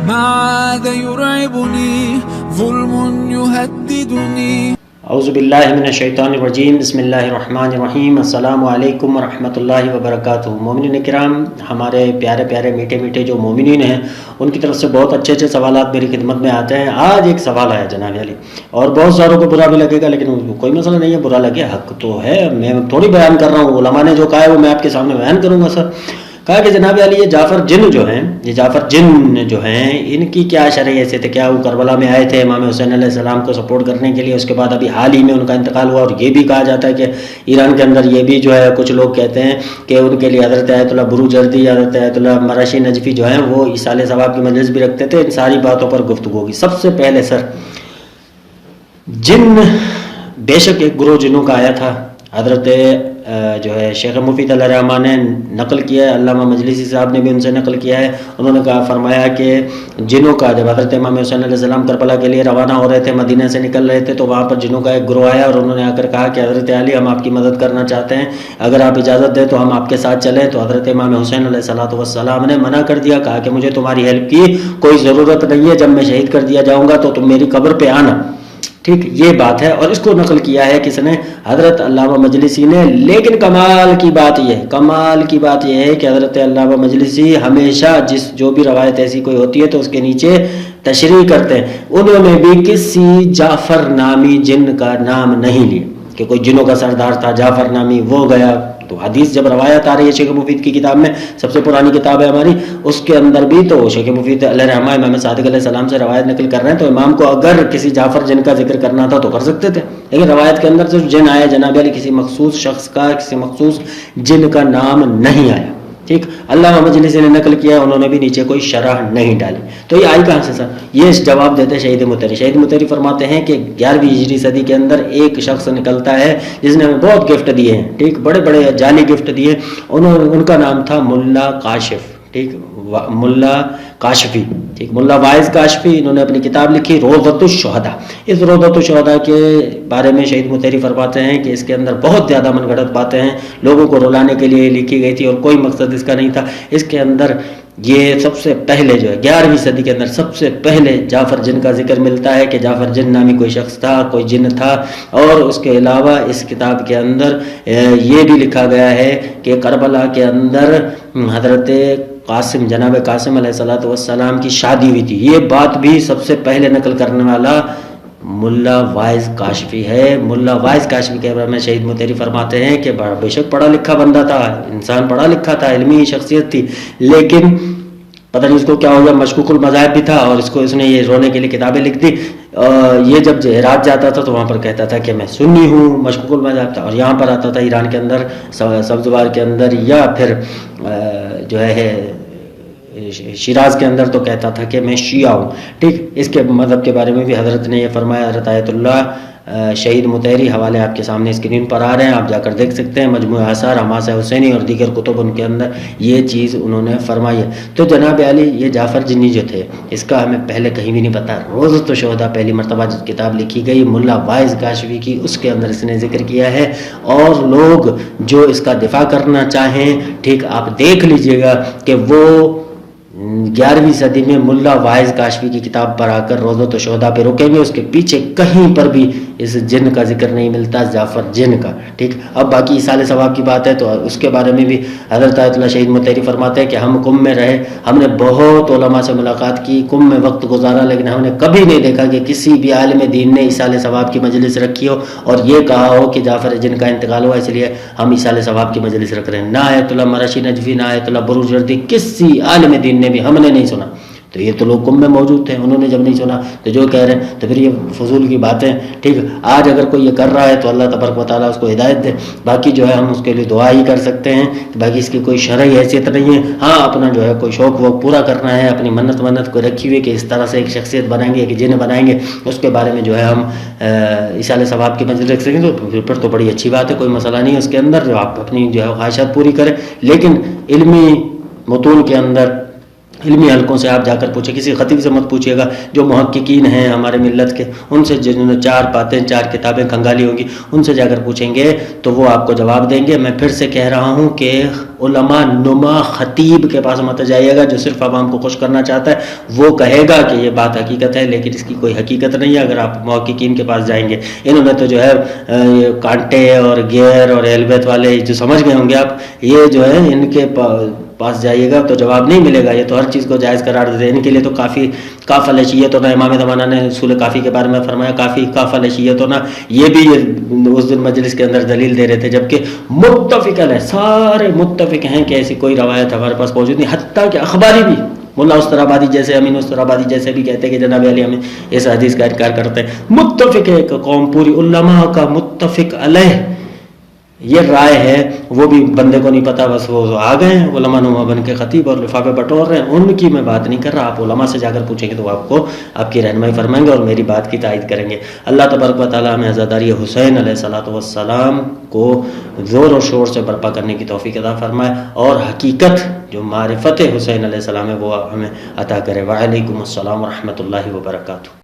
ما عاد يرعبني ظلم يهددني. اعوذ باللہ من الشیطان الرجیم. بسم اللہ الرحمن الرحیم. السلام علیکم ورحمۃ اللہ وبرکاتہ. مومنین کرام، ہمارے پیارے پیارے میٹھے میٹھے جو مومنین ہیں ان کی طرف سے بہت اچھے اچھے سوالات میری خدمت میں آتے ہیں. آج ایک سوال آیا جناب علی، اور بہت ساروں کو برا بھی لگے گا، لیکن کوئی مسئلہ نہیں ہے، برا لگے حق تو ہے. میں تھوڑی بیان کر رہا ہوں، علماء نے جو کہا ہے وہ میں آپ کے سامنے بیان کروں گا. سر کہا کہ جناب علی یہ جعفر جن جو ہیں، یہ جعفر جن جو ہیں، ان کی کیا شرعی حیثیت ہے؟ کیا وہ کربلا میں آئے تھے امام حسین علیہ السلام کو سپورٹ کرنے کے لیے؟ اس کے بعد ابھی حال ہی میں ان کا انتقال ہوا، اور یہ بھی کہا جاتا ہے کہ ایران کے اندر یہ بھی جو ہے کچھ لوگ کہتے ہیں کہ ان کے لیے حضرت آیت اللہ بروجردی، حضرت آیت اللہ مراشی نجفی جو ہیں وہ ایصال ثواب کی مجلس بھی رکھتے تھے. ان ساری باتوں پر گفتگو ہوگی. سب سے پہلے سر، جن بے شک ایک گروہ جنوں کا آیا تھا. حضرت جو ہے شیخ مفید علیہ الرحمٰن نے نقل کیا ہے، علامہ مجلسی صاحب نے بھی ان سے نقل کیا ہے. انہوں نے کہا، فرمایا کہ جنوں کا جب حضرت امام حسین علیہ السلام کربلا کے لیے روانہ ہو رہے تھے، مدینہ سے نکل رہے تھے، تو وہاں پر جنوں کا ایک گروہ آیا اور انہوں نے آ کر کہا کہ حضرت علی ہم آپ کی مدد کرنا چاہتے ہیں، اگر آپ اجازت دیں تو ہم آپ کے ساتھ چلیں. تو حضرت امام حسین علیہ السلام نے منع کر دیا، کہا کہ مجھے تمہاری ہیلپ کی کوئی ضرورت نہیں ہے، جب میں شہید کر دیا جاؤں گا تو تم میری قبر پہ آنا. ٹھیک، یہ بات ہے. اور اس کو نقل کیا ہے کس نے؟ حضرت علامہ مجلسی نے. لیکن کمال کی بات یہ ہے کہ حضرت علامہ مجلسی ہمیشہ جو بھی روایت ایسی کوئی ہوتی ہے تو اس کے نیچے تشریح کرتے ہیں. انہوں نے بھی کسی جعفر نامی جن کا نام نہیں لیا کہ کوئی جنوں کا سردار تھا جعفر نامی وہ گیا. تو حدیث جب روایت آ رہی ہے شیخ مفید کی کتاب میں، سب سے پرانی کتاب ہے ہماری، اس کے اندر بھی تو شیخ مفید علیہ الرحمٰ امام صادق علیہ السلام سے روایت نقل کر رہے ہیں. تو امام کو اگر کسی جعفر جن کا ذکر کرنا تھا تو کر سکتے تھے، لیکن روایت کے اندر صرف جن آیا جناب علی، کسی مخصوص شخص کا، کسی مخصوص جن کا نام نہیں آیا. ٹھیک، علامہ مجلسی نے نقل کیا، انہوں نے بھی نیچے کوئی شرح نہیں ڈالی. تو یہ آئی کہاں سے سر؟ یہ جواب دیتے شہید مطہری. شہید مطہری فرماتے ہیں کہ 11ویں ہجری صدی کے اندر ایک شخص نکلتا ہے جس نے ہمیں بہت گفٹ دیے ہیں. ٹھیک، بڑے بڑے جعلی گفٹ دیے. ان کا نام تھا ملا کاشف. ٹھیک، ملا کاشفی. ٹھیک، ملا واعظ کاشفی. انہوں نے اپنی کتاب لکھی روضۃ الشہداء. اس روضۃ الشہداء کے بارے میں شہید مطہری فرماتے ہیں کہ اس کے اندر بہت زیادہ من گھڑت باتیں ہیں، لوگوں کو رلانے کے لیے لکھی گئی تھی اور کوئی مقصد اس کا نہیں تھا. اس کے اندر یہ سب سے پہلے جو ہے 11ویں صدی کے اندر سب سے پہلے جعفر جن کا ذکر ملتا ہے کہ جعفر جن نامی کوئی شخص تھا، کوئی جن تھا. اور اس کے علاوہ اس کتاب کے اندر یہ بھی لکھا گیا ہے کہ کربلا کے اندر حضرت قاسم، جناب قاسم علیہ السلام کی شادی ہوئی تھی. یہ بات بھی سب سے پہلے نقل کرنے والا ملا واعظ کاشفی ہے. ملا واعظ کاشفی کے بارے میں شہید مطہری فرماتے ہیں کہ بے شک پڑھا لکھا بندہ تھا، انسان پڑھا لکھا تھا، علمی شخصیت تھی، لیکن پتہ نہیں اس کو کیا ہو گیا، مشکوک المذاہب بھی تھا، اور اس نے یہ رونے کے لیے کتابیں لکھ دی. یہ جب ہرات جاتا تھا تو وہاں پر کہتا تھا کہ میں سنی ہوں، مشکوک المذاہب تھا. اور یہاں پر آتا تھا ایران کے اندر، سبزوار کے اندر، یا پھر جو ہے شیراز کے اندر، تو کہتا تھا کہ میں شیعہ ہوں. ٹھیک، اس کے مذہب کے بارے میں بھی حضرت نے یہ فرمایا. حضرت آیت اللہ شہید مطہری، حوالے آپ کے سامنے اسکرین پر آ رہے ہیں، آپ جا کر دیکھ سکتے ہیں. مجموعہ آثار حماسہ حسینی اور دیگر کتب ان کے اندر یہ چیز انہوں نے فرمائی ہے. تو جناب علی یہ جعفر جنی جو تھے، اس کا ہمیں پہلے کہیں بھی نہیں پتا. روضۃ الشہداء پہلی مرتبہ جو کتاب لکھی گئی ملا واعظ کاشفی کی، اس کے اندر اس نے ذکر کیا ہے. اور لوگ جو اس کا دفاع کرنا چاہیں، ٹھیک، آپ دیکھ لیجئے گا کہ وہ 11ویں صدی میں ملا واعظ کاشفی کی کتاب پر آ کر روضۃ الشہداء پہ رکیں گے. اس کے پیچھے کہیں پر بھی اس جن کا ذکر نہیں ملتا، جعفر جن کا. ٹھیک، اب باقی ایصال ثواب کی بات ہے تو اس کے بارے میں بھی حضرت آیت اللہ شہید مطہری فرماتے ہیں کہ ہم قم میں رہے، ہم نے بہت علماء سے ملاقات کی، قم میں وقت گزارا، لیکن ہم نے کبھی نہیں دیکھا کہ کسی بھی عالم دین نے ایصال ثواب کی مجلس رکھی ہو اور یہ کہا ہو کہ جعفر جن کا انتقال ہوا اس لیے ہم ایصال ثواب کی مجلس رکھ رہے ہیں. نہ آیت اللہ مراشی نجفی، نہ آیت اللہ بروجردی، کسی عالم دین نے بھی ہم نے نہیں سنا. تو یہ تو لوگ قم میں موجود تھے، انہوں نے جب نہیں سنا تو جو کہہ رہے ہیں تو پھر یہ فضول کی باتیں. ٹھیک، آج اگر کوئی یہ کر رہا ہے تو اللہ تبارک و تعالیٰ اس کو ہدایت دے. باقی جو ہے ہم اس کے لیے دعا ہی کر سکتے ہیں، باقی اس کی کوئی شرعی حیثیت نہیں ہے. ہاں، اپنا جو ہے کوئی شوق ووق پورا کرنا ہے، اپنی منت کو رکھی ہوئی کہ اس طرح سے ایک شخصیت بنائیں گے کہ جن بنائیں گے، اس کے بارے میں جو ہے ہم ایصال ثواب کی مجلس رکھ سکیں تو پھر تو بڑی اچھی بات ہے، کوئی مسئلہ نہیں ہے اس کے اندر. جو آپ اپنی جو ہے خواہشات پوری کریں، لیکن علمی متون کے اندر علمی حلقوں سے آپ جا کر پوچھیں، کسی خطیب سے مت پوچھیے گا، جو محققین ہیں ہمارے ملت کے، ان سے جنہوں نے 4 باتیں 4 کتابیں کھنگالی ہوں گی، ان سے جا کر پوچھیں گے تو وہ آپ کو جواب دیں گے۔ میں پھر سے کہہ رہا ہوں کہ علماء نما خطیب کے پاس مت جائیے گا جو صرف عوام کو خوش کرنا چاہتا ہے، وہ کہے گا کہ یہ بات حقیقت ہے لیکن اس کی کوئی حقیقت نہیں ہے۔ اگر آپ محققین کے پاس جائیں گے، انہوں نے تو جو ہے یہ کانٹے اور گیئر اور اہل بیت والے جو سمجھ گئے ہوں گے آپ، یہ جو ہے ان کے پاس جائیے گا تو جواب نہیں ملے گا، یہ تو ہر چیز کو جائز قرار دیتے ہیں۔ ان کے لیے تو کافی کاف الشیت ہونا، امام زمانہ نے اصول کافی کے بارے میں فرمایا کافی کاف الشیت ہونا، یہ بھی اس دن مجلس کے اندر دلیل دے رہے تھے، جبکہ متفق ہے، سارے متفق ہیں کہ ایسی کوئی روایت ہمارے پاس موجود نہیں، حتیٰ کہ اخباری بھی ملا استرابادی جیسے، امین استرابادی جیسے بھی کہتے ہیں کہ جناب علی ہمیں اس حدیث کا انکار کرتے ہیں۔ متفق ہے ایک قوم، پوری علماء کا متفق علیہ یہ رائے ہے، وہ بھی بندے کو نہیں پتا، بس وہ آ گئے ہیں علماء نما بن کے خطیب اور لفافے بٹور رہے ہیں، ان کی میں بات نہیں کر رہا۔ آپ علماء سے جا کر پوچھیں گے تو آپ کو آپ کی رہنمائی فرمائیں گے اور میری بات کی تائید کریں گے۔ اللہ تبارک و تعالیٰ ہمیں عزاداری حسین علیہ الصلوۃ والسلام کو زور و شور سے برپا کرنے کی توفیق عطا فرمائے اور حقیقت جو معرفت حسین علیہ السلام ہے وہ ہمیں عطا کرے۔ وعلیکم السلام ورحمۃ اللہ وبرکاتہ۔